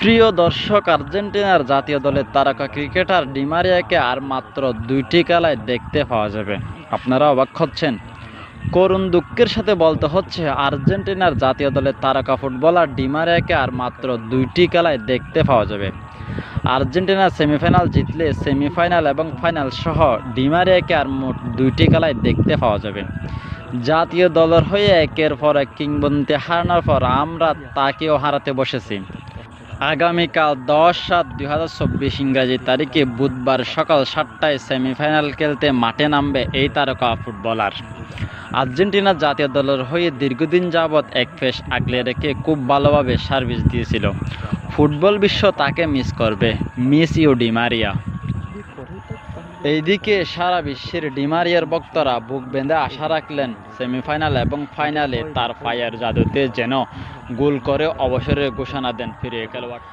প্রিয় দর্শক, আর্জেন্টিনার জাতীয় দলের তারকা ক্রিকেটার ডি মারিয়াকে আর মাত্র 2টি খেলায় দেখতে পাওয়া যাবে। আপনারা অবাক হচ্ছেন? করুণ দুঃখের সাথে বলতে হচ্ছে, আর্জেন্টিনার জাতীয় দলের তারকা ফুটবলার ডি মারিয়াকে আর মাত্র 2টি খেলায় দেখতে পাওয়া যাবে। আর্জেন্টিনা সেমিফাইনাল জিতলে সেমিফাইনাল এবং ফাইনাল সহ ডি মারিয়াকে আর মোট 2টি খেলায় দেখতে পাওয়া যাবে। জাতীয় দলের হয়ে একের পর এক কিংবদন্তি হারানোর পর আমরা তাকেও হারাতে বসেছি। আগামীকাল 10/7/2024 ইংরাজি তারিখে বুধবার সকাল 7টায় সেমিফাইনাল খেলতে মাঠে নামবে এই তারকা ফুটবলার। আর্জেন্টিনা জাতীয় দলের হয়ে দীর্ঘদিন যাবৎ এক পেস আগলে রেখে খুব ভালোভাবে সার্ভিস দিয়েছিল। ফুটবল বিশ্ব তাকে মিস করবে। Miss U Di Maria. এইদিকে সারা বিশ্বের ডি মারিয়ার ভক্তরা বুক বেঁধে আশা রাখলেন সেমিফাইনাল এবং ফাইনালে তার পায়ের জাদুতে যেন গোল করে অবসরের ঘোষণা দেন প্রিয় খেলোয়াড়।